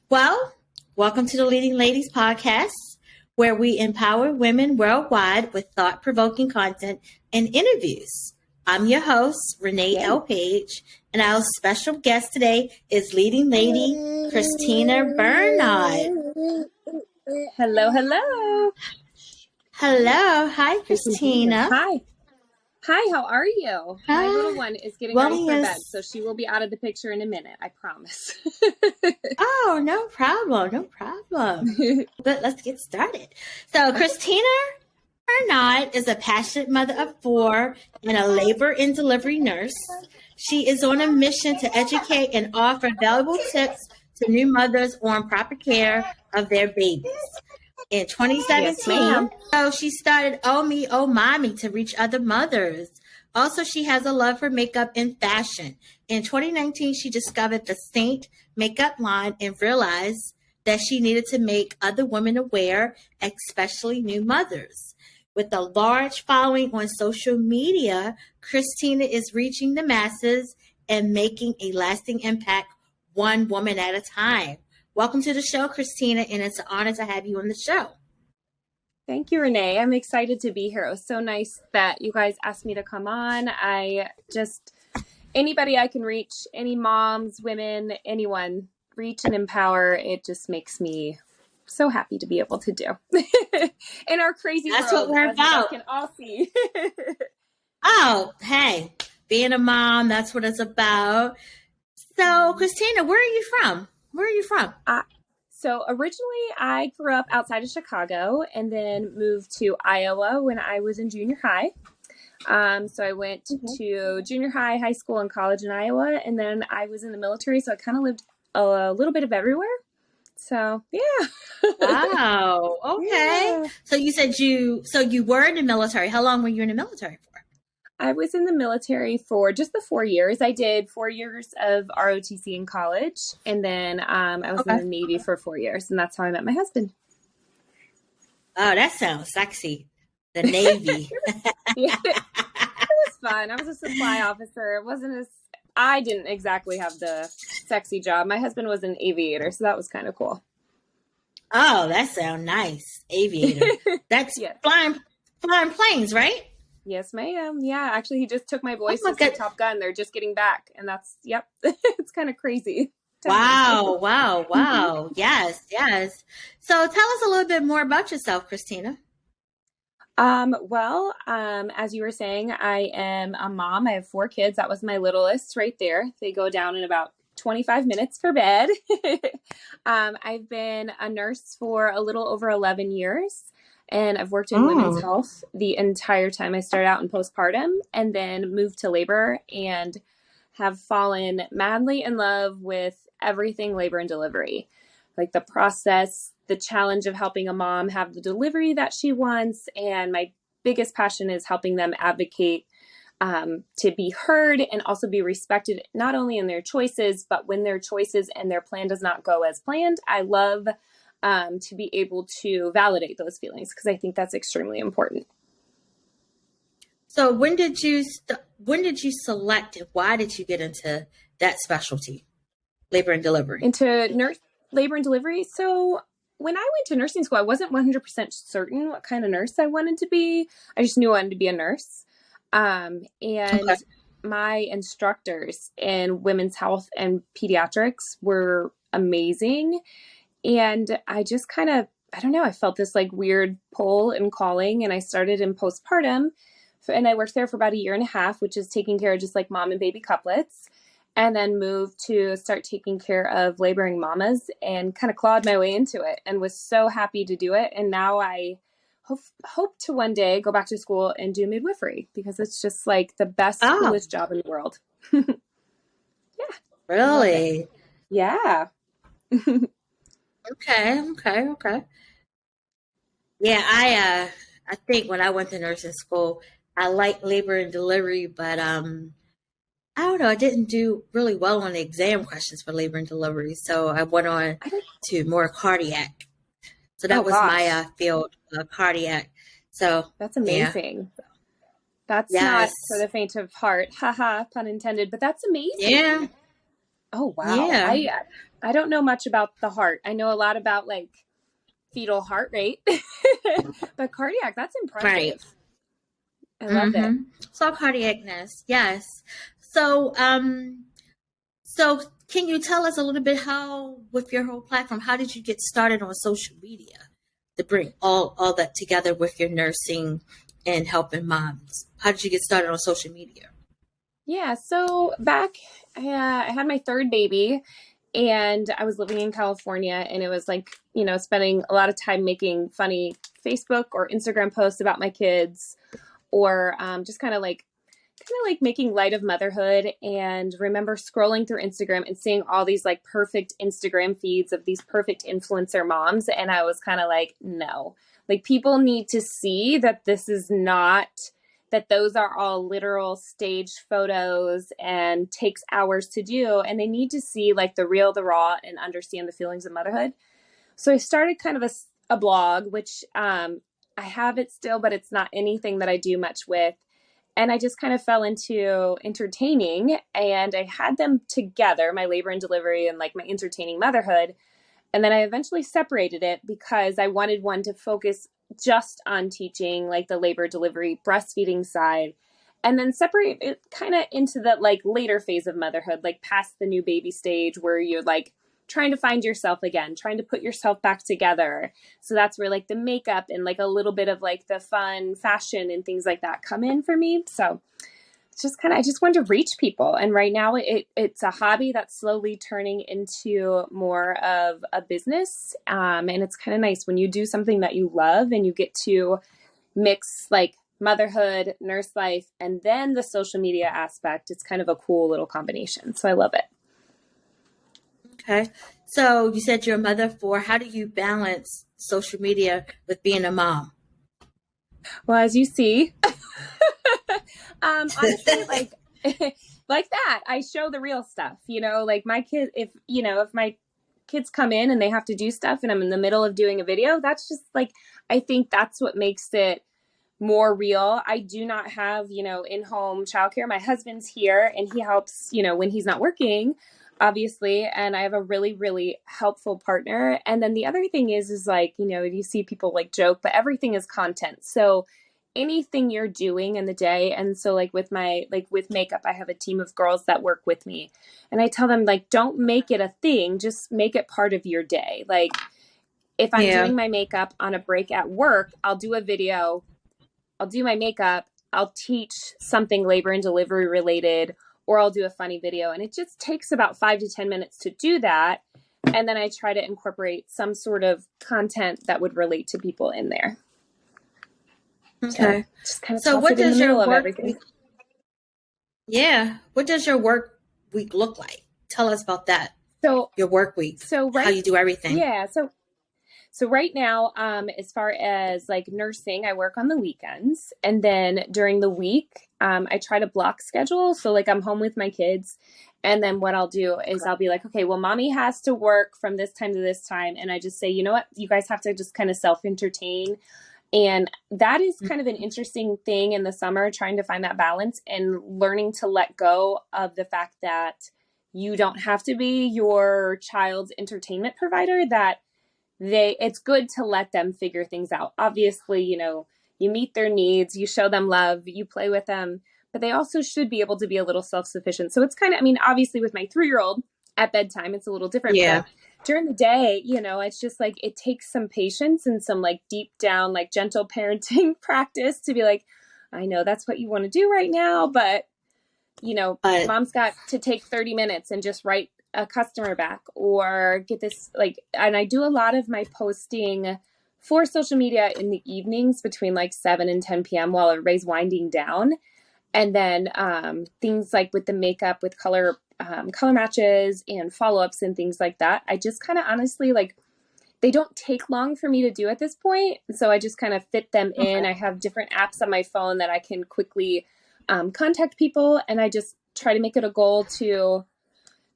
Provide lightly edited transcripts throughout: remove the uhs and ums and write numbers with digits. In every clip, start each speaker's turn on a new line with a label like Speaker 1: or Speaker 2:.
Speaker 1: Well, welcome to the Leading Ladies podcast, where we empower women worldwide with thought-provoking content and interviews. I'm your host, Renee L. Page, and our special guest today is Leading Lady Christina Bernard.
Speaker 2: Hello, hello.
Speaker 1: Hello. Hi, Christina.
Speaker 2: Hi, how are you?
Speaker 1: Hi.
Speaker 2: My little one is getting ready for bed, so she will be out of the picture in a minute, I promise.
Speaker 1: Oh, no problem. But let's get started. So, Christina Bernard is a passionate mother of four and a labor and delivery nurse. She is on a mission to educate and offer valuable tips to new mothers on proper care of their babies. In 2017, she started OhMeOhMommy to reach other mothers. Also, she has a love for makeup and fashion. In 2019, she discovered the Seint makeup line and realized that she needed to make other women aware, especially new mothers. With a large following on social media, Christina is reaching the masses and making a lasting impact one woman at a time. Welcome to the show, Christina, and it's an honor to have you on the show.
Speaker 2: Thank you, Renee. I'm excited to be here. It was so nice that you guys asked me to come on. Anybody I can reach, any moms, women, anyone, reach and empower, it just makes me so happy to be able to do. In our crazy
Speaker 1: That's
Speaker 2: world,
Speaker 1: what we're about.
Speaker 2: You can all see.
Speaker 1: Oh, hey, being a mom, that's what it's about. So, Christina, where are you from?
Speaker 2: So originally I grew up outside of Chicago and then moved to Iowa when I was in junior high. So I went to junior high, high school, and college in Iowa. And then I was in the military. So I kind of lived a little bit of everywhere. So, yeah.
Speaker 1: Wow. Okay. Yeah. So you said you were in the military. How long were you in the military for?
Speaker 2: I was in the military for just the 4 years. I did 4 years of ROTC in college, and then I was in the Navy for 4 years, and that's how I met my husband.
Speaker 1: Oh, that sounds sexy. The Navy.
Speaker 2: Yeah, it was fun. I was a supply officer. I didn't exactly have the sexy job. My husband was an aviator, so that was kind of cool.
Speaker 1: Oh, that sounds nice. Aviator. That's flying planes, right?
Speaker 2: Yes, ma'am. Yeah, actually, he just took my voice to Top Gun. They're just getting back, and it's kind of crazy.
Speaker 1: Wow. Yes. So tell us a little bit more about yourself, Christina.
Speaker 2: As you were saying, I am a mom. I have 4 kids. That was my littlest right there. They go down in about 25 minutes for bed. I've been a nurse for a little over 11 years. And I've worked in women's health the entire time. I started out in postpartum and then moved to labor and have fallen madly in love with everything labor and delivery. Like the process, the challenge of helping a mom have the delivery that she wants. And my biggest passion is helping them advocate to be heard and also be respected, not only in their choices, but when their choices and their plan does not go as planned. I love to be able to validate those feelings because I think that's extremely important.
Speaker 1: So when did you select and why did you get into that specialty, labor and delivery?
Speaker 2: Into labor and delivery. So when I went to nursing school, I wasn't 100% certain what kind of nurse I wanted to be. I just knew I wanted to be a nurse. My instructors in women's health and pediatrics were amazing. And I just I felt this like weird pull and calling, and I started in postpartum and I worked there for about 1.5 years, which is taking care of just like mom and baby couplets, and then moved to start taking care of laboring mamas and kind of clawed my way into it and was so happy to do it. And now I hope to one day go back to school and do midwifery because it's just like the best, coolest job in the world. Yeah.
Speaker 1: Really?
Speaker 2: Yeah.
Speaker 1: Okay. Yeah, I think when I went to nursing school, I liked labor and delivery, but I don't know, I didn't do really well on the exam questions for labor and delivery, so I went on to more cardiac. So that was my field, cardiac. So
Speaker 2: that's amazing. Yeah. That's not for the faint of heart. Haha, pun intended, but that's amazing.
Speaker 1: Yeah.
Speaker 2: Oh, wow. Yeah. I don't know much about the heart. I know a lot about like fetal heart rate, but cardiac, that's impressive.
Speaker 1: Right.
Speaker 2: I love it.
Speaker 1: So cardiacness, yes. So, so can you tell us a little bit how, with your whole platform, how did you get started on social media to bring all that together with your nursing and helping moms? How did you get started on social media?
Speaker 2: Yeah, so back, I had my third baby and I was living in California, and it was like, spending a lot of time making funny Facebook or Instagram posts about my kids, or just kind of like making light of motherhood. And remember scrolling through Instagram and seeing all these like perfect Instagram feeds of these perfect influencer moms. And I was kind of like, no, like people need to see that this is not, that those are all literal staged photos and takes hours to do. And they need to see like the real, the raw, and understand the feelings of motherhood. So I started kind of a blog, which I have it still, but it's not anything that I do much with. And I just kind of fell into entertaining, and I had them together, my labor and delivery and like my entertaining motherhood. And then I eventually separated it because I wanted one to focus just on teaching like the labor, delivery, breastfeeding side, and then separate it kind of into the like later phase of motherhood, like past the new baby stage where you're like trying to find yourself again, trying to put yourself back together. So that's where like the makeup and like a little bit of like the fun fashion and things like that come in for me. So it's just I just wanted to reach people. And right now it's a hobby that's slowly turning into more of a business. And it's kind of nice when you do something that you love and you get to mix like motherhood, nurse life, and then the social media aspect. It's kind of a cool little combination. So I love it.
Speaker 1: Okay. So you said you're a mother of 4. How do you balance social media with being a mom?
Speaker 2: Well, as you see, honestly, like, like that, I show the real stuff, like my kid, if my kids come in and they have to do stuff and I'm in the middle of doing a video, that's just like, I think that's what makes it more real. I do not have, in-home childcare. My husband's here and he helps, when he's not working, obviously. And I have a really, really helpful partner. And then the other thing is like, you see people like joke, but everything is content. So anything you're doing in the day. And so like with makeup, I have a team of girls that work with me, and I tell them like, don't make it a thing, just make it part of your day. Like if I'm doing my makeup on a break at work, I'll do a video, I'll do my makeup, I'll teach something labor and delivery related, or I'll do a funny video. And it just takes about 5 to 10 minutes to do that. And then I try to incorporate some sort of content that would relate to people in there.
Speaker 1: Okay.
Speaker 2: So just kind of
Speaker 1: so what does your work
Speaker 2: week,
Speaker 1: what does your work week look like? Tell us about that.
Speaker 2: So
Speaker 1: your work week.
Speaker 2: So
Speaker 1: how you do everything.
Speaker 2: Yeah. So right now, as far as like nursing, I work on the weekends, and then during the week, I try to block schedule. So like I'm home with my kids, and then what I'll do is I'll be like, okay, well, mommy has to work from this time to this time. And I just say, you know what, you guys have to just kind of self-entertain. And that is kind of an interesting thing in the summer, trying to find that balance and learning to let go of the fact that you don't have to be your child's entertainment provider, that it's good to let them figure things out. Obviously, you meet their needs, you show them love, you play with them, but they also should be able to be a little self-sufficient. So it's kind of, obviously with my 3-year-old at bedtime, it's a little different.
Speaker 1: Yeah.
Speaker 2: But during the day, it's just like, it takes some patience and some like deep down, like gentle parenting practice to be like, I know that's what you want to do right now, but mom's got to take 30 minutes and just write a customer back or get this and I do a lot of my posting for social media in the evenings between like 7 and 10 p.m. while everybody's winding down. And then things like with the makeup, with color matches and follow-ups and things like that, I just kind of honestly, like, they don't take long for me to do at this point. So I just kind of fit them in. I have different apps on my phone that I can quickly contact people. And I just try to make it a goal to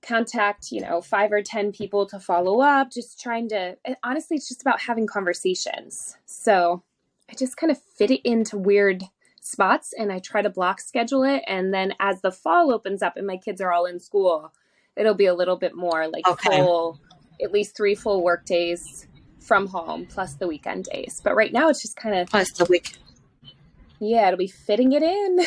Speaker 2: contact, 5 or 10 people to follow up, just trying to, honestly, it's just about having conversations. So I just kind of fit it into weird spots and I try to block schedule it. And then as the fall opens up and my kids are all in school, it'll be a little bit more like full at least 3 full work days from home plus the weekend days. But right now it's just kind of,
Speaker 1: plus the week.
Speaker 2: yeah, it'll be fitting it in.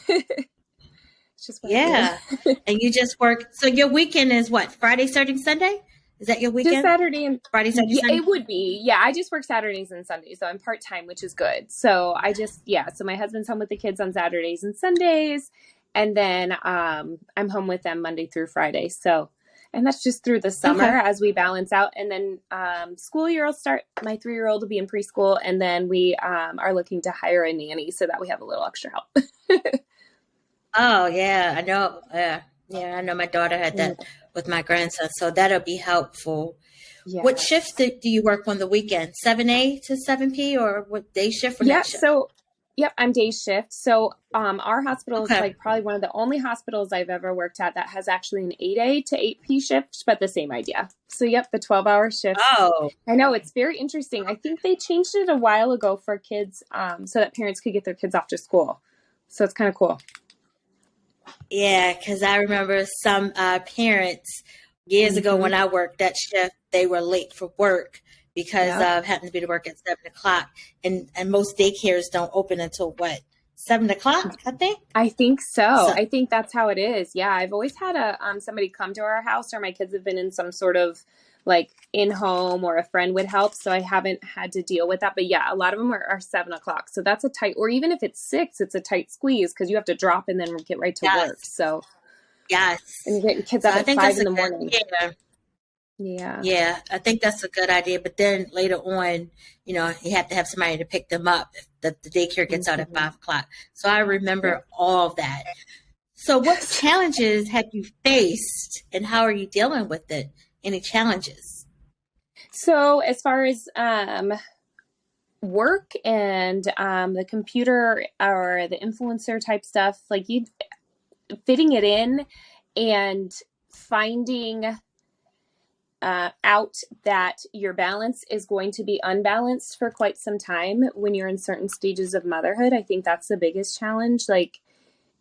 Speaker 2: It's just what
Speaker 1: Yeah. And you just work. So your weekend is what? Friday, Saturday, Sunday? Is that your weekend?
Speaker 2: Just Saturday and
Speaker 1: Friday, Saturday,
Speaker 2: yeah,
Speaker 1: Sunday?
Speaker 2: it would be. Yeah, I just work Saturdays and Sundays, so I'm part-time, which is good. So I just, yeah, so my husband's home with the kids on Saturdays and Sundays, and then I'm home with them Monday through Friday. So, and that's just through the summer as we balance out. And then school year will start. My 3-year-old will be in preschool, and then we are looking to hire a nanny so that we have a little extra help.
Speaker 1: Oh, yeah, I know. Yeah, I know my daughter had that with my grandson, so that'll be helpful.
Speaker 2: Yeah.
Speaker 1: What shifts do you work on the weekend? 7 a to 7 p, or what day shift or night shift?
Speaker 2: So, yep, I'm day shift. So our hospital is like probably one of the only hospitals I've ever worked at that has actually an 8 a to 8 p shift, but the same idea. So, yep, the 12-hour shift.
Speaker 1: Oh.
Speaker 2: I know, it's very interesting. I think they changed it a while ago for kids so that parents could get their kids off to school. So it's kind of cool.
Speaker 1: Yeah, because I remember some parents years ago when I worked that shift, they were late for work because happened to be to work at 7 o'clock. And most daycares don't open until what, 7 o'clock, I think?
Speaker 2: I think so. I think that's how it is. Yeah, I've always had somebody come to our house, or my kids have been in some sort of like in-home, or a friend would help. So I haven't had to deal with that. But yeah, a lot of them are 7 o'clock. So that's a tight, or even if it's 6, it's a tight squeeze because you have to drop and then get right to work. So
Speaker 1: yes.
Speaker 2: And you're getting kids up at 5 in the morning.
Speaker 1: Yeah, I think that's a good idea. But then later on, you have to have somebody to pick them up if the daycare gets out at 5 o'clock. So I remember all of that. So what challenges have you faced and how are you dealing with it? Any challenges?
Speaker 2: So as far as work and the computer or the influencer type stuff, like fitting it in and finding out that your balance is going to be unbalanced for quite some time when you're in certain stages of motherhood. I think that's the biggest challenge. Like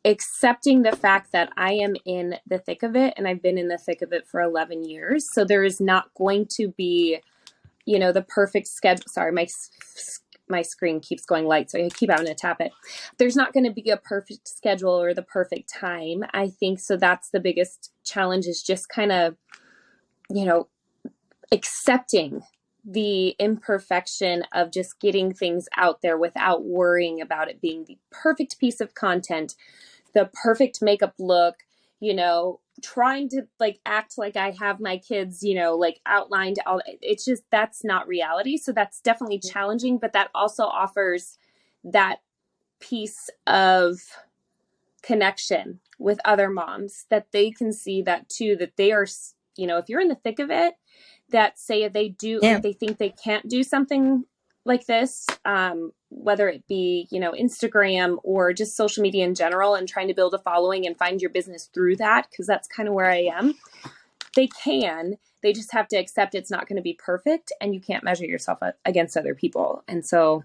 Speaker 2: accepting the fact that I am in the thick of it, and I've been in the thick of it for 11 years. So there is not going to be, the perfect schedule. Sorry, my screen keeps going light, so I keep having to tap it. There's not going to be a perfect schedule or the perfect time, I think. So that's the biggest challenge, is just kind of, accepting the imperfection of just getting things out there without worrying about it being the perfect piece of content, the perfect makeup look, trying to act like I have my kids, outlined all. It's just, that's not reality. So that's definitely challenging, but that also offers that piece of connection with other moms, that they can see that too, that they are, if you're in the thick of it, that say if they do, if they think they can't do something like this, whether it be, Instagram or just social media in general, and trying to build a following and find your business through that, because that's kind of where I am. They just have to accept it's not going to be perfect, and you can't measure yourself against other people. And so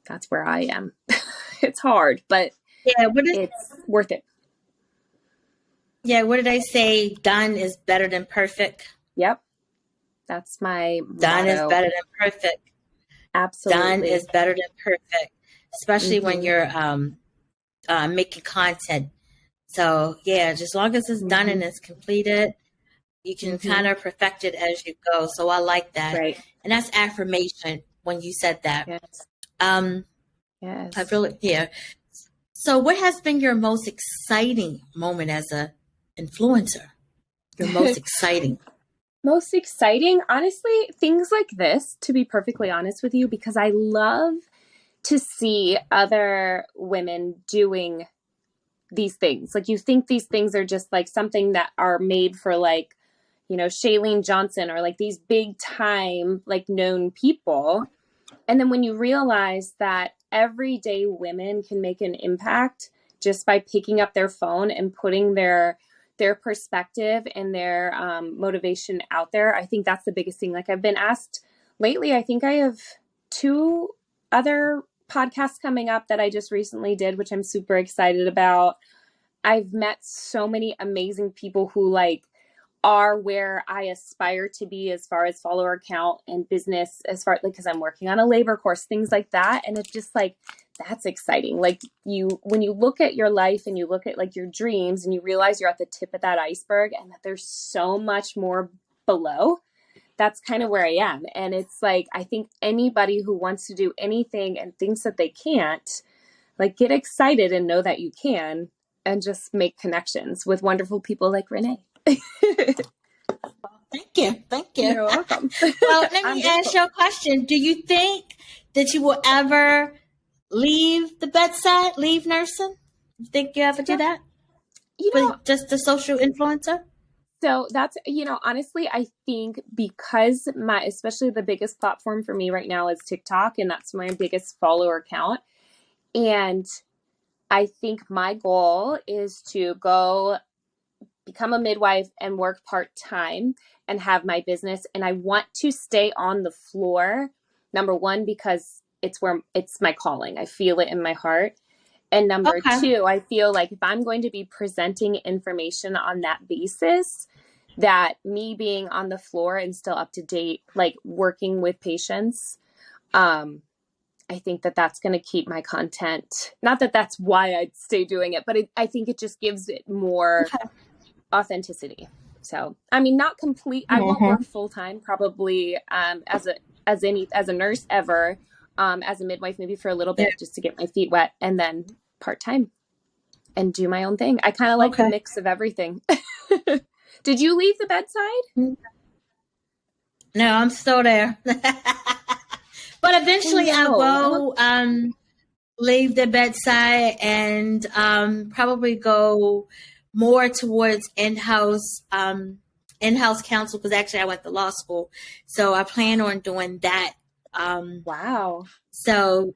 Speaker 2: that's where I am. It's hard, but it's worth it.
Speaker 1: Yeah. What did I say? Done is better than perfect.
Speaker 2: Yep. That's my
Speaker 1: done
Speaker 2: motto.
Speaker 1: is better than perfect.
Speaker 2: Absolutely.
Speaker 1: Done is better than perfect, especially when you're making content. So yeah, just as long as it's done and it's completed, you can kind of perfect it as you go. So I like that.
Speaker 2: Right.
Speaker 1: And that's affirmation when you said that.
Speaker 2: Yes.
Speaker 1: Yes. I really, So what has been your most exciting moment as a influencer? Your most exciting?
Speaker 2: Most exciting, honestly, things like this, to be perfectly honest with you, because I love to see other women doing these things. Like, you think these things are just like something that are made for Shailene Johnson or these big time, known people. And then when you realize that everyday women can make an impact just by picking up their phone and putting their perspective and their motivation out there, I think that's the biggest thing. I've been asked lately, I think I have 2 other podcasts coming up that I just recently did, which I'm super excited about. I've met so many amazing people who are where I aspire to be as far as follower count and business, as far like, because I'm working on a labor course, things like that. And it's just like, that's exciting. Like when you look at your life and you look at like your dreams and you realize you're at the tip of that iceberg and that there's so much more below, that's kind of where I am. And it's like, I think anybody who wants to do anything and thinks that they can't, like, get excited and know that you can, and just make connections with wonderful people like Renee.
Speaker 1: Thank you. Thank you.
Speaker 2: You're welcome.
Speaker 1: Well, let me ask you a question. Do you think that you will ever leave the bedside, leave nursing? You think you ever do that?
Speaker 2: You know,
Speaker 1: just the social influencer?
Speaker 2: So that's, honestly, I think because especially the biggest platform for me right now is TikTok, and that's my biggest follower count. And I think my goal is to go become a midwife and work part-time and have my business. And I want to stay on the floor, number one, because it's my calling. I feel it in my heart. And number two, I feel like if I'm going to be presenting information on that basis, that me being on the floor and still up to date, like working with patients, I think that that's going to keep my content. Not that that's why I'd stay doing it, but I think it just gives it more authenticity. So, I mean, not complete. I won't work full time, probably as a nurse ever. As a midwife, maybe for a little bit, just to get my feet wet, and then part-time and do my own thing. I kind of like the mix of everything. Did you leave the bedside?
Speaker 1: No, I'm still there. But eventually I will leave the bedside and probably go more towards in-house counsel, because actually I went to law school. So I plan on doing that.
Speaker 2: Wow.
Speaker 1: So,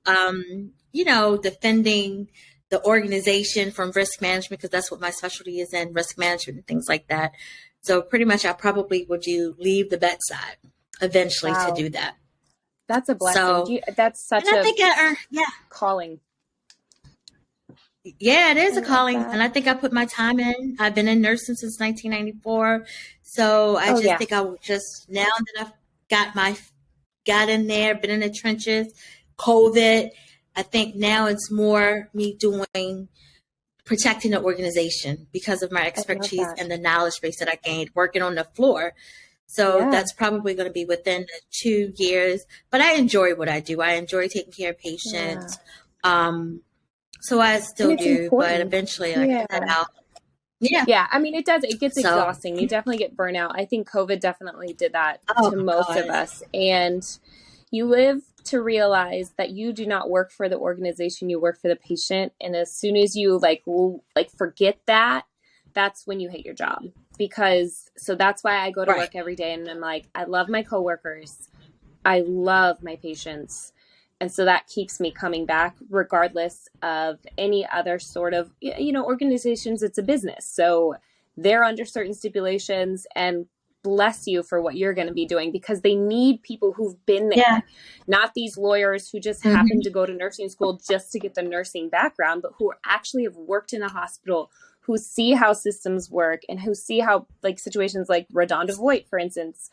Speaker 1: defending the organization from risk management, because that's what my specialty is in, risk management and things like that. So pretty much I probably would leave the bedside eventually to do that.
Speaker 2: That's a blessing.
Speaker 1: So,
Speaker 2: that's such
Speaker 1: a
Speaker 2: calling.
Speaker 1: Yeah, it is a calling. And I think I put my time in. I've been in nursing since 1994. So I think I would just, now that I've got in there, been in the trenches, COVID, I think now it's more me protecting the organization because of my expertise and the knowledge base that I gained working on the floor. So that's probably going to be within the 2 years. But I enjoy what I do. I enjoy taking care of patients. So I still do, but eventually I get that out.
Speaker 2: Yeah. I mean, it does. It gets exhausting. You definitely get burnout. I think COVID definitely did that to most of us. And you live to realize that you do not work for the organization, you work for the patient. And as soon as you forget that, that's when you hate your job. So that's why I go to work every day and I'm like, I love my coworkers. I love my patients. And so that keeps me coming back regardless of any other sort of, organizations. It's a business. So they're under certain stipulations, and bless you for what you're going to be doing, because they need people who've been there, not these lawyers who just happen to go to nursing school just to get the nursing background, but who actually have worked in a hospital, who see how systems work and who see how situations like Redonda Voigt, for instance,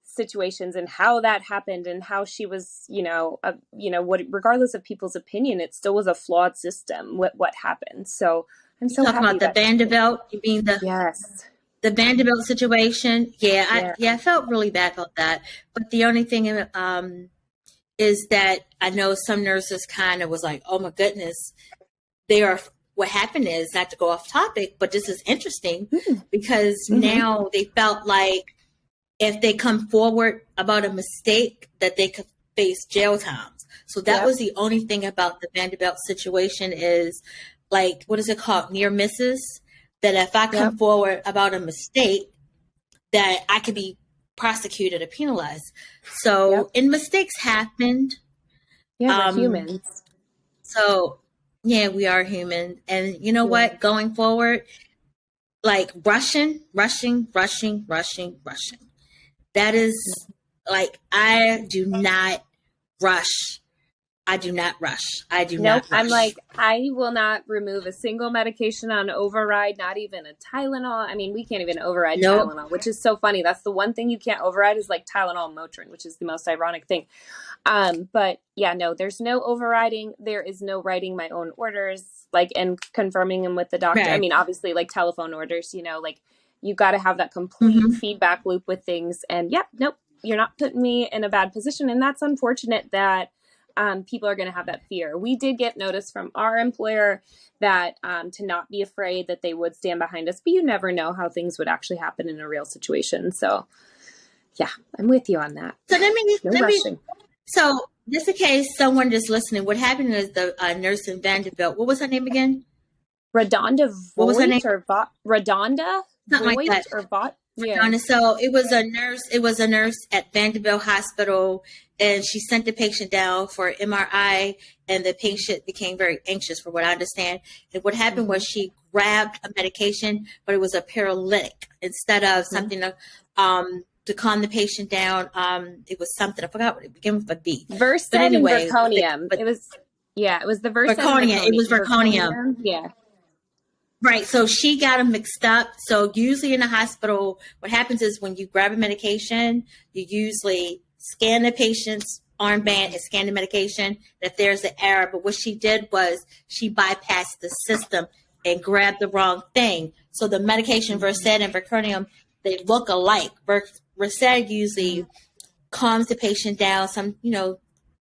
Speaker 2: situations and how that happened and how she was, regardless of people's opinion, it still was a flawed system. What happened? So I'm so happy
Speaker 1: about the Vanderbilt. You mean the Vanderbilt situation? I felt really bad about that. But the only thing is that I know some nurses kind of was like, oh my goodness, what happened is, not to go off topic, but this is interesting because now they felt like if they come forward about a mistake, that they could face jail times. So that was the only thing about the Vanderbilt situation is, what is it called? Near misses. That if I come forward about a mistake, that I could be prosecuted or penalized. So, and mistakes happened.
Speaker 2: Yeah, we're humans.
Speaker 1: So, we are human. And you know what? Going forward, rushing. That is I do not rush. I do not rush. I do
Speaker 2: Nope.
Speaker 1: not rush.
Speaker 2: I'm like, I will not remove a single medication on override, not even a Tylenol. I mean, we can't even override
Speaker 1: Nope.
Speaker 2: Tylenol, which is so funny. That's the one thing you can't override is like Tylenol and Motrin, which is the most ironic thing. But yeah, no, there's no overriding. There is no writing my own orders, like, and confirming them with the doctor.
Speaker 1: Right.
Speaker 2: I mean, obviously like telephone orders, you know, like you got to have that complete feedback loop with things. And yeah, nope, you're not putting me in a bad position. And that's unfortunate that people are going to have that fear. We did get notice from our employer that to not be afraid, that they would stand behind us, but you never know how things would actually happen in a real situation. So yeah, I'm with you on that.
Speaker 1: So
Speaker 2: No rushing.
Speaker 1: So just in case someone just listening, what happened is the nurse in Vanderbilt, what was her name again?
Speaker 2: Redonda
Speaker 1: What was her name?
Speaker 2: Voigt or Redonda
Speaker 1: Something
Speaker 2: Voigt
Speaker 1: like that.
Speaker 2: or Vought? Yeah.
Speaker 1: So it was a nurse at Vanderbilt Hospital, and she sent the patient down for MRI, and the patient became very anxious, from what I understand. And what happened was she grabbed a medication, but it was a paralytic instead of something to calm the patient down. It was something, I forgot what it began with, a B.
Speaker 2: Versed and Verconium. It was the Versed.
Speaker 1: Verconium. It was Verconium.
Speaker 2: Yeah.
Speaker 1: Right. So she got them mixed up. So usually in the hospital, what happens is when you grab a medication, you usually scan the patient's armband and scan the medication, that there's an error. But what she did was she bypassed the system and grabbed the wrong thing. So the medication Versed and Verconium, they look alike. Versed usually calms the patient down. Some,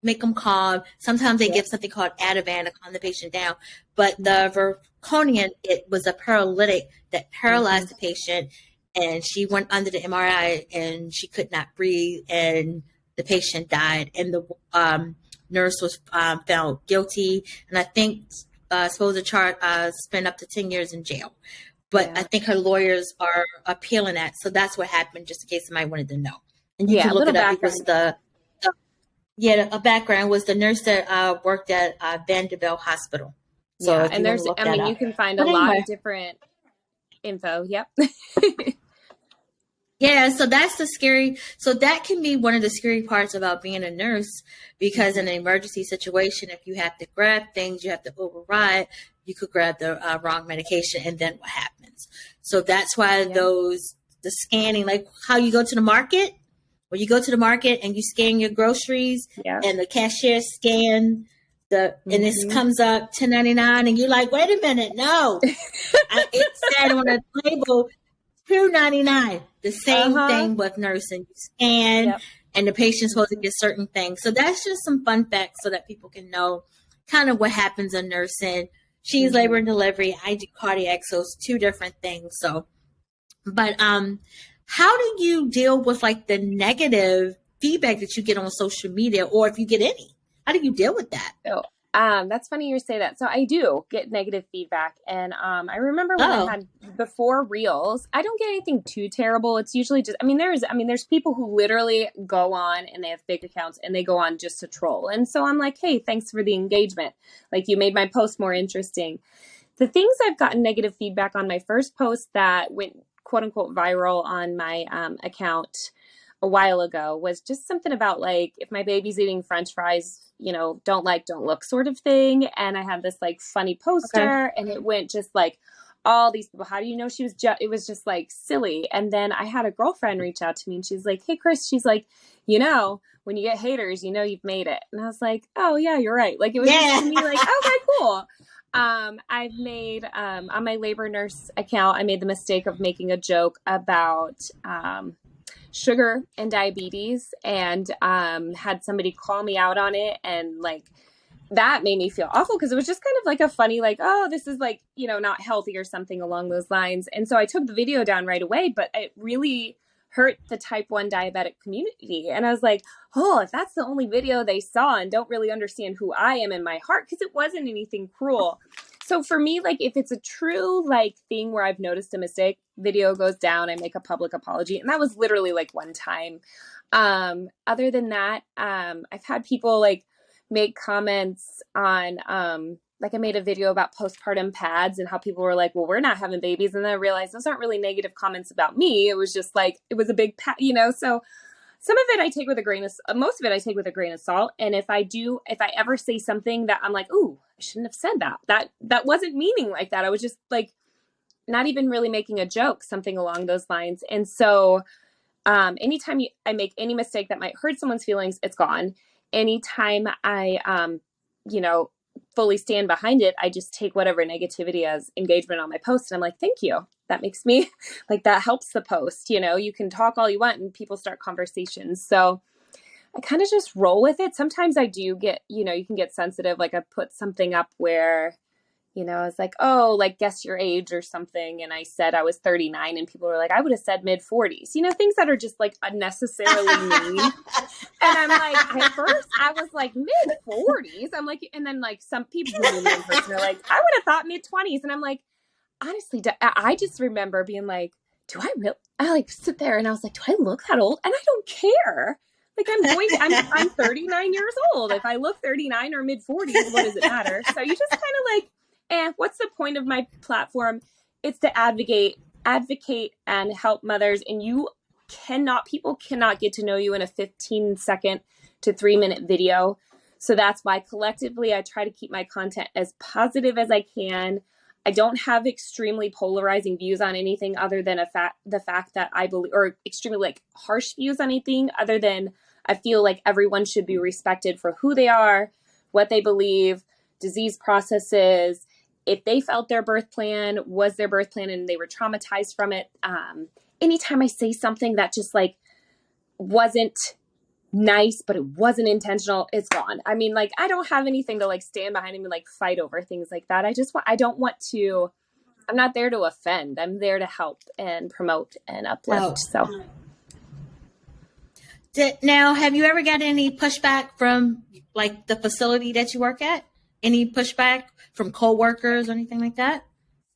Speaker 1: make them calm. Sometimes they give something called Ativan to calm the patient down. But the Verconium, it was a paralytic that paralyzed the patient, and she went under the MRI and she could not breathe, and the patient died. And the nurse was found guilty, and I think supposed to charge spend up to 10 years in jail. But I think her lawyers are appealing that. So that's what happened, just in case somebody wanted to know. And you can look it up. It was a background was the nurse that worked at Vanderbilt Hospital. So
Speaker 2: and you can find a lot of different info. Yep.
Speaker 1: Yeah, so that's so that can be one of the scary parts about being a nurse, because in an emergency situation, if you have to grab things, you have to override, you could grab the wrong medication, and then what happens? So that's why the scanning, like how you go to the market, when you go to the market and you scan your groceries, and the cashier scan and this comes up $10.99, and you're like, wait a minute, no, it said on the label $2.99. The same thing with nursing. You scan, and the patient's supposed to get certain things. So that's just some fun facts so that people can know kind of what happens in nursing. She's labor and delivery. I do cardiac, so it's two different things. So, but how do you deal with like the negative feedback that you get on social media, or if you get any? How do you deal with that?
Speaker 2: Oh, that's funny you say that. So I do get negative feedback. And I remember when I had before Reels, I don't get anything too terrible. It's usually just, there's people who literally go on and they have fake accounts and they go on just to troll. And so I'm like, hey, thanks for the engagement. Like, you made my post more interesting. The things I've gotten negative feedback on, my first post that went quote unquote viral on my account a while ago was just something about like, if my baby's eating French fries, don't look sort of thing. And I had this like funny poster and it went just like all these people, how do you know she was it was just like silly. And then I had a girlfriend reach out to me and she's like, hey, Chris, she's like, when you get haters, you've made it. And I was like, oh yeah, you're right. Like, it was just to me like, okay, cool. I've made, on my labor nurse account, I made the mistake of making a joke about, sugar and diabetes, and had somebody call me out on it, and like that made me feel awful because it was just kind of like a funny like, oh, this is like, not healthy or something along those lines. And so I took the video down right away, but it really hurt the type 1 diabetic community. And I was like, oh, if that's the only video they saw and don't really understand who I am in my heart, because it wasn't anything cruel. So for me, like, if it's a true like thing where I've noticed a mistake, video goes down, I make a public apology. And that was literally like one time. Other than that, I've had people like make comments on, like I made a video about postpartum pads and how people were like, well, we're not having babies. And then I realized those aren't really negative comments about me. It was just like, it was a big pad, so some of it I take with a grain of, most of it I take with a grain of salt. And if I ever say something that I'm like, ooh, I shouldn't have said that wasn't meaning like that. I was just like, not even really making a joke, something along those lines. And so, anytime I make any mistake that might hurt someone's feelings, it's gone. Anytime I, fully stand behind it, I just take whatever negativity as engagement on my post. And I'm like, thank you. That makes me like, that helps the post. You can talk all you want and people start conversations. So I kind of just roll with it. Sometimes I do get, you can get sensitive. Like I put something up where, I was like, oh, like guess your age or something. And I said I was 39 and people were like, I would have said mid 40s, things that are just like unnecessarily mean. And I'm like, at first I was like mid 40s. I'm like, and then like some people who knew me in person are like, I would have thought mid 20s. And I'm like, honestly, I just remember being like, I like sit there and I was like, do I look that old? And I don't care. Like I'm 39 years old. If I look 39 or mid 40s, what does it matter? So you just kind of like, what's the point of my platform? It's to advocate and help mothers. And people cannot get to know you in a 15-second to 3-minute video. So that's why collectively I try to keep my content as positive as I can. I don't have extremely polarizing views on anything other than the fact that I believe, or extremely like harsh views on anything other than I feel like everyone should be respected for who they are, what they believe, disease processes. If they felt their birth plan was their birth plan and they were traumatized from it, anytime I say something that just like wasn't nice, but it wasn't intentional, it's gone. I mean, like, I don't have anything to like stand behind and like fight over things like that. I'm not there to offend. I'm there to help and promote and uplift. So.
Speaker 1: Now, have you ever got any pushback from like the facility that you work at? Any pushback from coworkers or anything like that?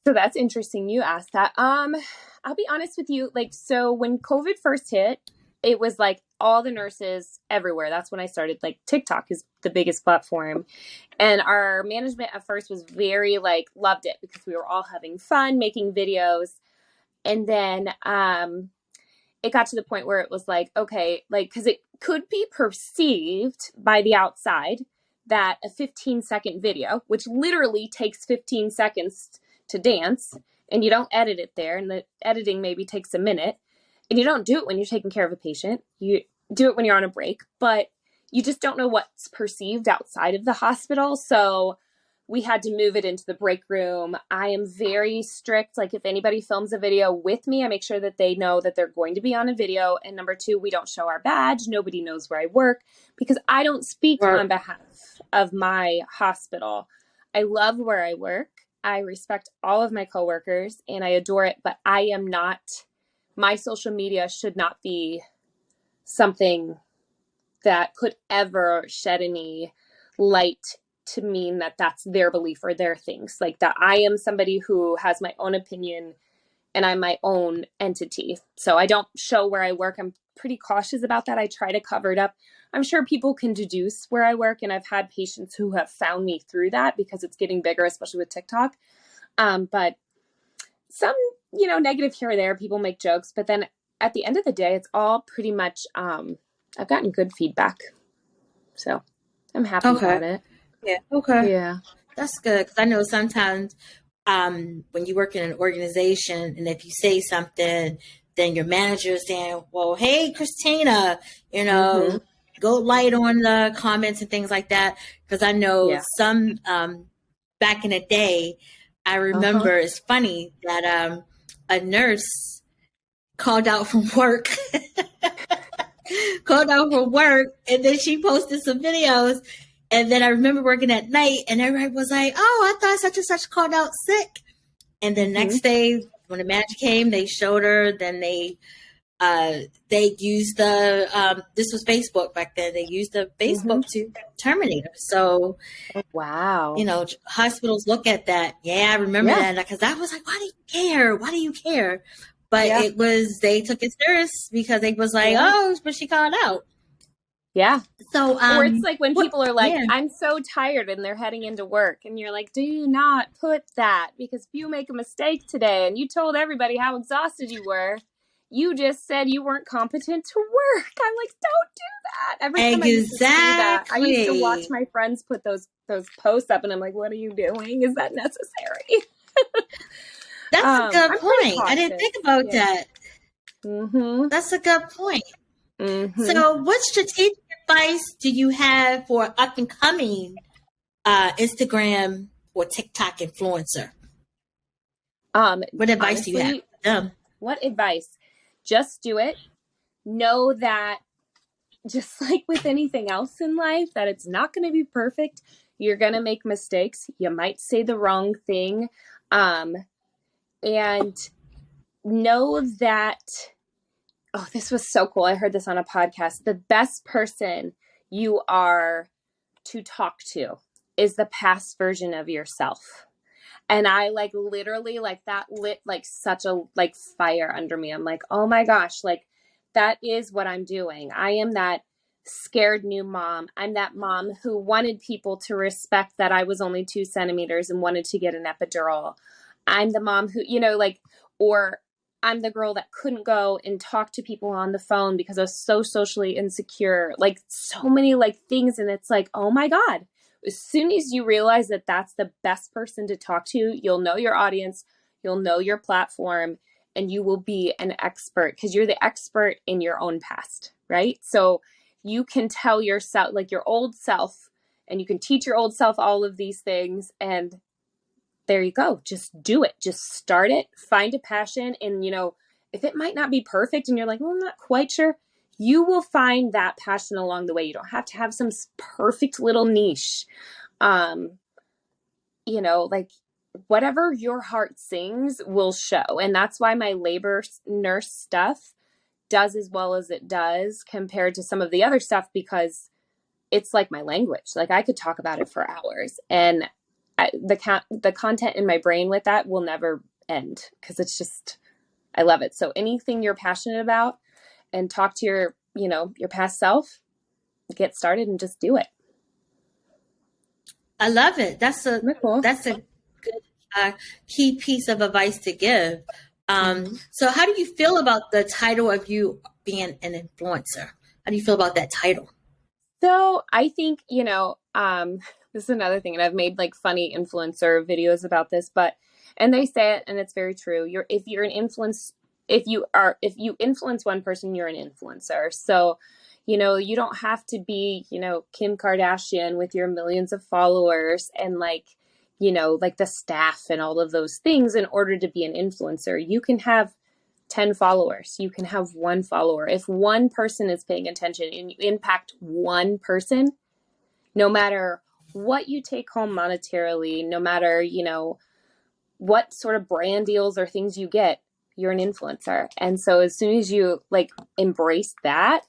Speaker 2: So that's interesting you asked that. I'll be honest with you. Like, so when COVID first hit, it was like all the nurses everywhere. That's when I started. Like TikTok is the biggest platform. And our management at first was very like, loved it because we were all having fun making videos. And then it got to the point where it was like, okay, like, because it could be perceived by the outside that a 15-second video, which literally takes 15 seconds to dance, and you don't edit it there, and the editing maybe takes a minute, and you don't do it when you're taking care of a patient. You do it when you're on a break, but you just don't know what's perceived outside of the hospital. So we had to move it into the break room. I am very strict. Like if anybody films a video with me, I make sure that they know that they're going to be on a video. And number 2, we don't show our badge. Nobody knows where I work because I don't speak on behalf of my hospital. I love where I work. I respect all of my coworkers and I adore it, but my social media should not be something that could ever shed any light to mean that that's their belief or their things. Like that I am somebody who has my own opinion and I'm my own entity. So I don't show where I work. I'm pretty cautious about that. I try to cover it up. I'm sure people can deduce where I work, and I've had patients who have found me through that because it's getting bigger, especially with TikTok. But some, negative here or there, people make jokes, but then at the end of the day, it's all pretty much, I've gotten good feedback. So I'm happy about it.
Speaker 1: Yeah. Okay.
Speaker 2: Yeah.
Speaker 1: That's good. Because I know sometimes when you work in an organization and if you say something, then your manager is saying, well, hey, Christina, go light on the comments and things like that. Because I know some back in the day, I remember it's funny that a nurse called out from work. And then she posted some videos. And then I remember working at night and everybody was like, oh, I thought such and such called out sick. And then next day when the manager came, they showed her, then they used this was Facebook back then. They used the Facebook to terminate her. So,
Speaker 2: wow.
Speaker 1: Hospitals look at that. Yeah, I remember that because I was like, why do you care? Why do you care? But they took it serious because they was like, oh, but she called out.
Speaker 2: Yeah.
Speaker 1: So,
Speaker 2: or it's like when people are like, I'm so tired and they're heading into work and you're like, do not put that because if you make a mistake today and you told everybody how exhausted you were, you just said you weren't competent to work. I'm like, don't do that. Every time I used to see that, I used to watch my friends put those posts up, and I'm like, what are you doing? Is that necessary?
Speaker 1: That's a good point. I didn't think about that.
Speaker 2: Mm-hmm.
Speaker 1: That's a good point.
Speaker 2: Mm-hmm.
Speaker 1: So what strategic advice do you have for up and coming Instagram or TikTok influencer? What advice do you have for them?
Speaker 2: What advice? Just do it. Know that just like with anything else in life, that it's not going to be perfect. You're going to make mistakes. You might say the wrong thing. And know that, oh, this was so cool. I heard this on a podcast. The best person you are to talk to is the past version of yourself. And I like literally like that lit like such a like fire under me. I'm like, oh my gosh, like that is what I'm doing. I am that scared new mom. I'm that mom who wanted people to respect that I was only 2 centimeters and wanted to get an epidural. I'm the mom who, you know, like, or I'm the girl that couldn't go and talk to people on the phone because I was so socially insecure, like so many like things. And it's like, oh my God, as soon as you realize that that's the best person to talk to, you'll know your audience, you'll know your platform, and you will be an expert because you're the expert in your own past, right? So you can tell yourself, like your old self, and you can teach your old self all of these things. And there you go. Just do it. Just start it. Find a passion. And, you know, if it might not be perfect and you're like, well, I'm not quite sure, you will find that passion along the way. You don't have to have some perfect little niche. You know, like whatever your heart sings will show. And that's why my labor nurse stuff does as well as it does compared to some of the other stuff, because it's like my language. Like I could talk about it for hours, and the content in my brain with that will never end because it's just, I love it. So anything you're passionate about and talk to your, you know, your past self, get started and just do it.
Speaker 1: I love it. That's a
Speaker 2: Cool.
Speaker 1: That's a good key piece of advice to give. So how do you feel about the title of you being an influencer? How do you feel about that title?
Speaker 2: So I think, you know, this is another thing, and I've made like funny influencer videos about this, and they say it, and it's very true. If you influence one person, you're an influencer. So, you know, you don't have to be, you know, Kim Kardashian with your millions of followers and like, you know, like the staff and all of those things in order to be an influencer. You can have 10 followers. You can have 1 follower. If one person is paying attention and you impact one person, no matter what you take home monetarily, no matter, you know, what sort of brand deals or things you get, you're an influencer. And so as soon as you like embrace that,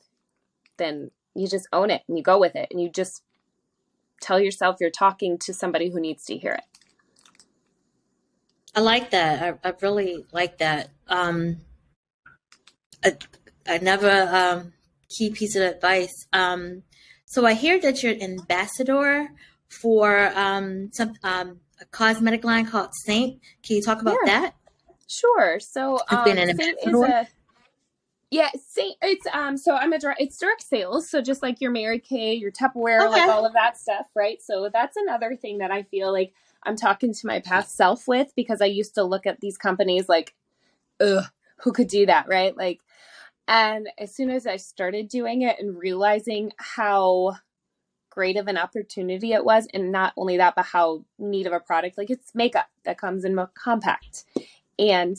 Speaker 2: then you just own it and you go with it and you just tell yourself you're talking to somebody who needs to hear it.
Speaker 1: I like that. I really like that. Another key piece of advice. So I hear that you're an ambassador for a cosmetic line called Seint. Can you talk about that?
Speaker 2: Sure. So
Speaker 1: Seint is
Speaker 2: Seint. It's so it's direct sales. So just like your Mary Kay, your Tupperware, like all of that stuff, right? So that's another thing that I feel like I'm talking to my past self with, because I used to look at these companies like, ugh, who could do that, right? Like, and as soon as I started doing it and realizing how great of an opportunity it was, and not only that, but how neat of a product, like it's makeup that comes in compact. And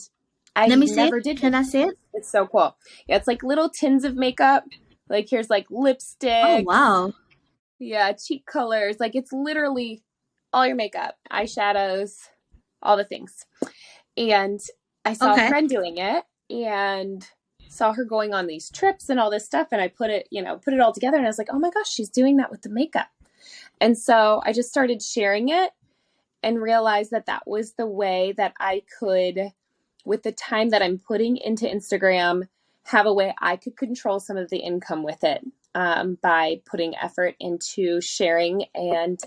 Speaker 2: I never did.
Speaker 1: Can I see it?
Speaker 2: It's so cool. Yeah, it's like little tins of makeup. Like here's like lipstick.
Speaker 1: Oh, wow.
Speaker 2: Yeah, cheek colors. Like it's literally all your makeup, eyeshadows, all the things. And I saw a friend doing it and saw her going on these trips and all this stuff. And I put it all together, and I was like, oh my gosh, she's doing that with the makeup. And so I just started sharing it and realized that that was the way that I could, with the time that I'm putting into Instagram, have a way I could control some of the income with it by putting effort into sharing and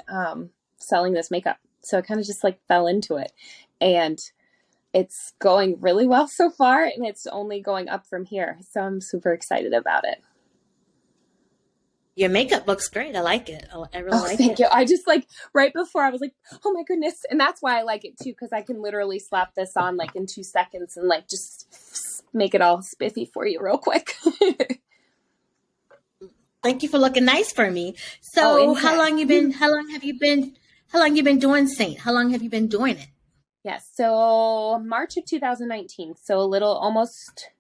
Speaker 2: selling this makeup. So I kind of just like fell into it. And it's going really well so far, and it's only going up from here. So I'm super excited about it.
Speaker 1: Your makeup looks great. I like it. I really like it.
Speaker 2: Thank you. I just like right before I was like, oh my goodness. And that's why I like it too, because I can literally slap this on like in 2 seconds and like just make it all spiffy for you real quick.
Speaker 1: Thank you for looking nice for me. So how long have you been doing Seint? How long have you been doing it?
Speaker 2: Yes. So March of 2019. So a little, almost,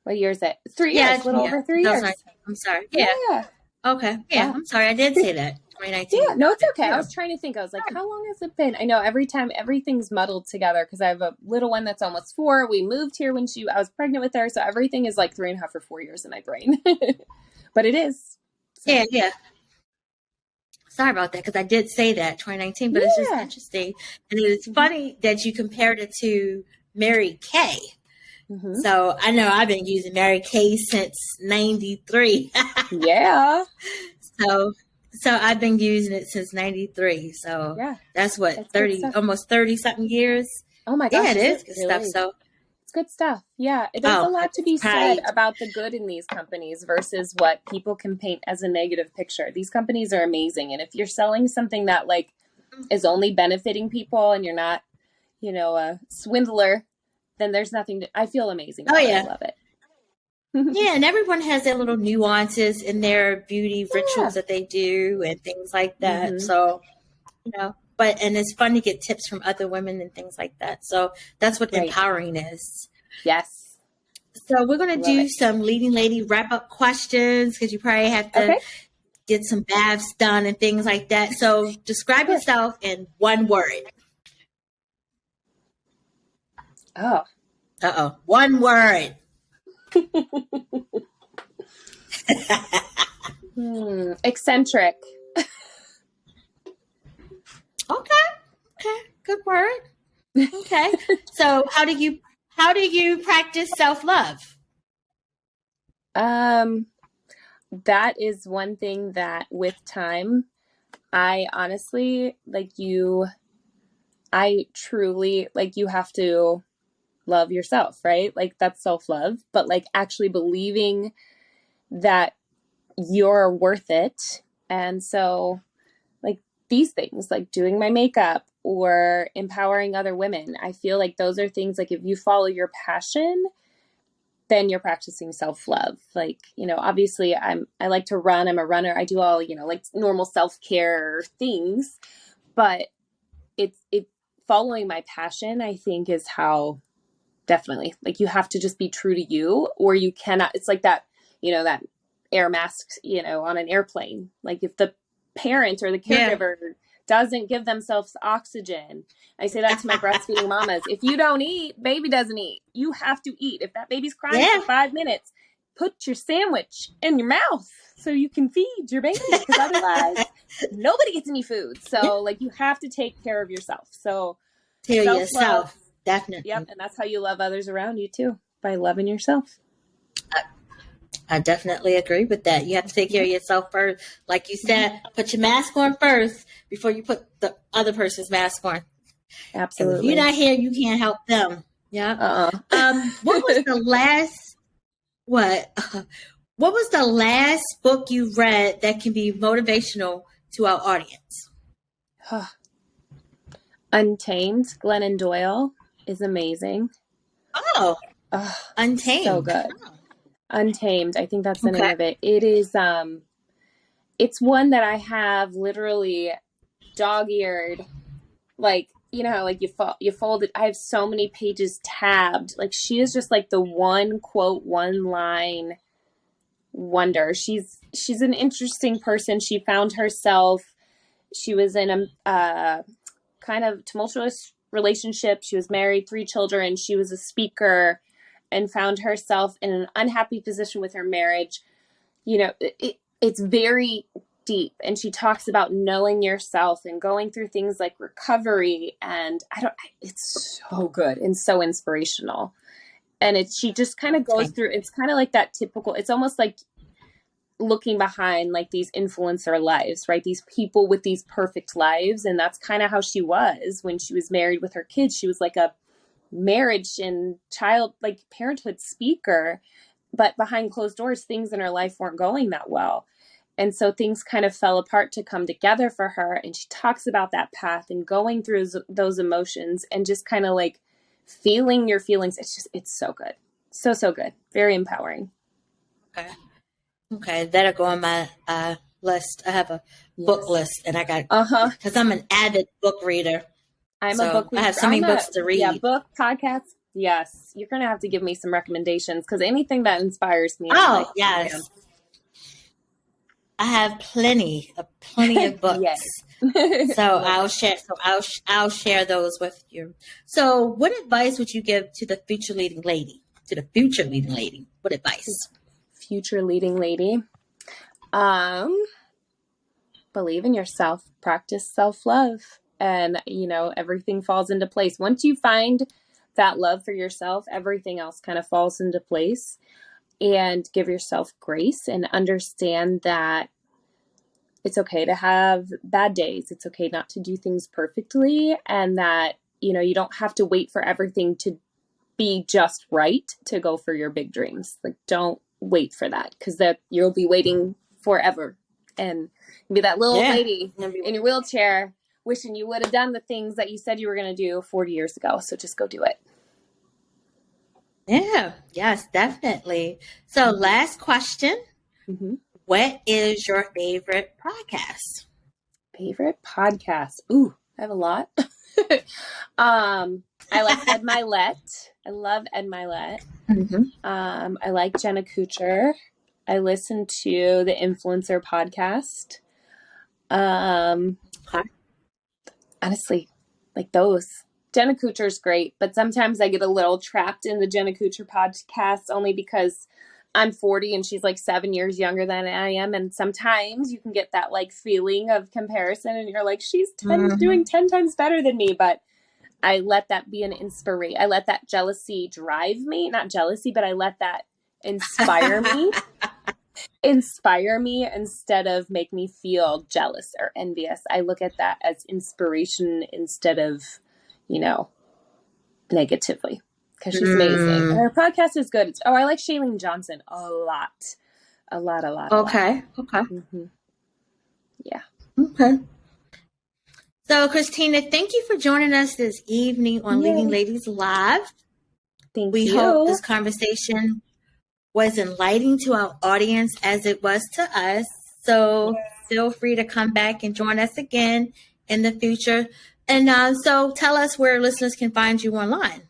Speaker 2: what year is it? 3 years, a little over 3 years.
Speaker 1: I'm sorry. Yeah. Okay. Yeah. I'm sorry. I did say that. 2019.
Speaker 2: Yeah. No, it's okay. I was trying to think. I was like, how long has it been? I know every time everything's muddled together because I have a little one that's almost 4. We moved here when I was pregnant with her. So everything is like 3.5 or 4 years in my brain, but it is. So.
Speaker 1: Yeah. Sorry about that because I did say that 2019, but it's just interesting. And it's funny that you compared it to Mary Kay. Mm-hmm. So I know I've been using Mary Kay since 93.
Speaker 2: Yeah.
Speaker 1: So I've been using it since 93. So that's what, that's 30, almost 30 something years.
Speaker 2: Oh my gosh.
Speaker 1: Yeah, it is good stuff. So
Speaker 2: it's good stuff. Yeah. There's a lot to be said about the good in these companies versus what people can paint as a negative picture. These companies are amazing. And if you're selling something that like is only benefiting people and you're not, a swindler, then there's nothing I feel amazing. I love it.
Speaker 1: Yeah. And everyone has their little nuances in their beauty rituals that they do and things like that. Mm-hmm. So, and it's fun to get tips from other women and things like that. So that's what empowering is.
Speaker 2: Yes.
Speaker 1: So we're going to do some leading lady wrap up questions because you probably have to get some baths done and things like that. So describe yourself in one word.
Speaker 2: Oh.
Speaker 1: Uh-oh. One word.
Speaker 2: Eccentric.
Speaker 1: Okay. Good word. Okay. So how do you practice self-love?
Speaker 2: That is one thing that with time, I honestly, I truly, you have to love yourself, right? Like that's self-love, but like actually believing that you're worth it. And so like these things, like doing my makeup or empowering other women, I feel like those are things like if you follow your passion, then you're practicing self-love. Like, obviously I like to run. I'm a runner. I do all, like normal self-care things, but it's following my passion, I think is how definitely like you have to just be true to you or you cannot. It's like that, that air mask, on an airplane. Like if the parent or the caregiver doesn't give themselves oxygen. I say that to my breastfeeding mamas. If you don't eat, baby doesn't eat. You have to eat. If that baby's crying for 5 minutes, put your sandwich in your mouth so you can feed your baby because otherwise nobody gets any food. So like you have to take care of yourself. So
Speaker 1: yourself, definitely.
Speaker 2: Yep. And that's how you love others around you too, by loving yourself.
Speaker 1: I definitely agree with that. You have to take care of yourself first. Like you said, put your mask on first before you put the other person's mask on.
Speaker 2: Absolutely.
Speaker 1: If you're not here, you can't help them. Yeah. What was the last, what was the last book you read that can be motivational to our audience?
Speaker 2: Untamed, Glennon Doyle is amazing.
Speaker 1: Untamed.
Speaker 2: So good. Untamed. I think that's the name of it. It is, it's one that I have literally dog-eared, like, how like you fold it. I have so many pages tabbed. Like she is just like the one quote, one line wonder. She's an interesting person. She found herself, she was in a kind of tumultuous relationship. She was married, 3 children. She was a speaker and found herself in an unhappy position with her marriage. It's very deep. And she talks about knowing yourself and going through things like recovery. And it's so good and so inspirational. And she just kind of goes through, it's kind of like that typical, it's almost like looking behind like these influencer lives, right? These people with these perfect lives. And that's kind of how she was when she was married with her kids. She was like a marriage and parenthood speaker, but behind closed doors, things in her life weren't going that well. And so things kind of fell apart to come together for her. And she talks about that path and going through those emotions and just kind of like feeling your feelings. It's so good. So, so good. Very empowering.
Speaker 1: Okay. That'll go on my list. I have a book list, and I got, because I'm an avid book reader.
Speaker 2: I'm a book reader.
Speaker 1: I have so many books to read.
Speaker 2: Yeah, book, podcasts. Yes. You're going to have to give me some recommendations, because anything that inspires me.
Speaker 1: Oh, yes. I have plenty of books. So I'll share those with you. So what advice would you give to the future leading lady? What advice?
Speaker 2: Future leading lady. Believe in yourself, practice self-love, and everything falls into place. Once you find that love for yourself, everything else kind of falls into place. And give yourself grace and understand that it's okay to have bad days. It's okay not to do things perfectly, and that, you don't have to wait for everything to be just right to go for your big dreams. Like, don't wait for that, because you'll be waiting forever, and you'll be that little lady in your wheelchair wishing you would have done the things that you said you were going to do 40 years ago. So just go do it.
Speaker 1: Yeah. Yes, definitely. So last question. What is your favorite podcast?
Speaker 2: Favorite podcast? Ooh, I have a lot. I like Ed Milet. I love Ed Milet. I like Jenna Kutcher. I listen to the Influencer podcast. Honestly, like those. Jenna Kutcher's great, but sometimes I get a little trapped in the Jenna Kutcher podcast, only because I'm 40 and she's like 7 years younger than I am. And sometimes you can get that like feeling of comparison, and you're like, she's doing 10 times better than me. But I let that be an inspiration. I let that jealousy drive me, not jealousy, but I let that inspire me, instead of make me feel jealous or envious. I look at that as inspiration instead of, negatively. Because she's amazing. And her podcast is good. I like Shailene Johnson a lot.
Speaker 1: Okay.
Speaker 2: Yeah.
Speaker 1: Okay. So, Christina, thank you for joining us this evening on Leading Ladies Live.
Speaker 2: We
Speaker 1: hope this conversation was enlightening to our audience as it was to us. So feel free to come back and join us again in the future. And so tell us where listeners can find you online.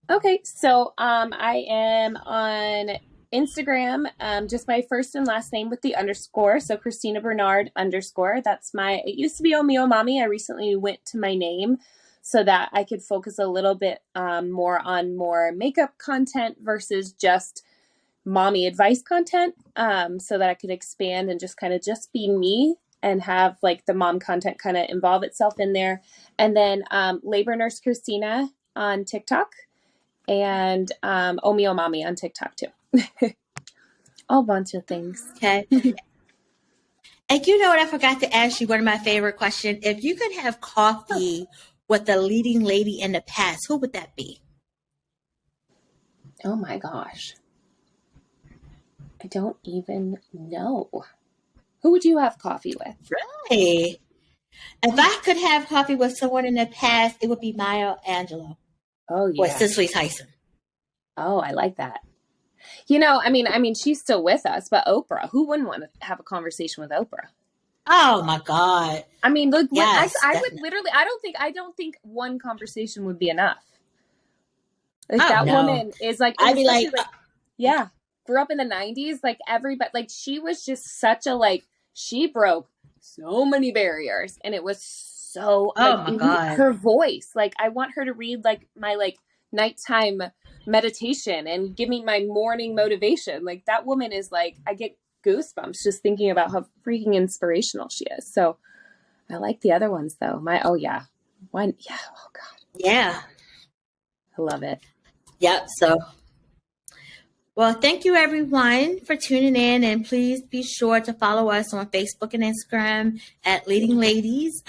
Speaker 2: Okay, so I am on Instagram, just my first and last name with the underscore. So Christina Bernard _. It used to be OhMeOhMommy. I recently went to my name so that I could focus a little bit more on more makeup content versus just mommy advice content, so that I could expand and just be me and have like the mom content kind of involve itself in there. And then Labor Nurse Christina on TikTok. And OhMeOhMommy on TikTok too. A bunch of things.
Speaker 1: Okay. And you know what? I forgot to ask you one of my favorite questions. If you could have coffee with a leading lady in the past, who would that be?
Speaker 2: Oh my gosh. I don't even know. Who would you have coffee with?
Speaker 1: Right. If I could have coffee with someone in the past, it would be Maya Angelou.
Speaker 2: Oh, yeah.
Speaker 1: Or Cicely Tyson.
Speaker 2: Oh, I like that. I mean, she's still with us, but Oprah, who wouldn't want to have a conversation with Oprah?
Speaker 1: Oh my God.
Speaker 2: I mean, look, yes, I would literally, I don't think one conversation would be enough. Like woman is like,
Speaker 1: I'd be like,
Speaker 2: grew up in the 90s. Like everybody, like she was just such a, she broke so many barriers, and it was so,
Speaker 1: my God,
Speaker 2: her voice. Like I want her to read my nighttime meditation and give me my morning motivation. Like that woman is I get goosebumps just thinking about how freaking inspirational she is. So I like the other ones though. Oh God.
Speaker 1: Yeah.
Speaker 2: I love it.
Speaker 1: Yep. So, well, thank you everyone for tuning in, and please be sure to follow us on Facebook and Instagram at Leading Ladies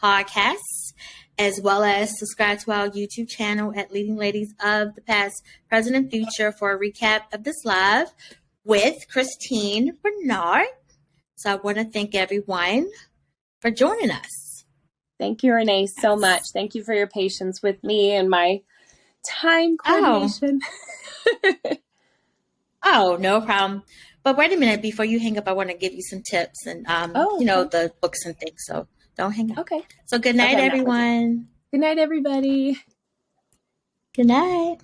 Speaker 1: podcasts, as well as subscribe to our YouTube channel at Leading Ladies of the Past, Present, and Future for a recap of this live with Christina Bernard. So I want to thank everyone for joining us.
Speaker 2: Thank you, Renee, so much. Thank you for your patience with me and my time coordination.
Speaker 1: Oh, no problem. But wait a minute, before you hang up, I want to give you some tips and, the books and things. So don't hang up.
Speaker 2: Okay.
Speaker 1: So good night, everyone.
Speaker 2: Good night, everybody.
Speaker 1: Good night.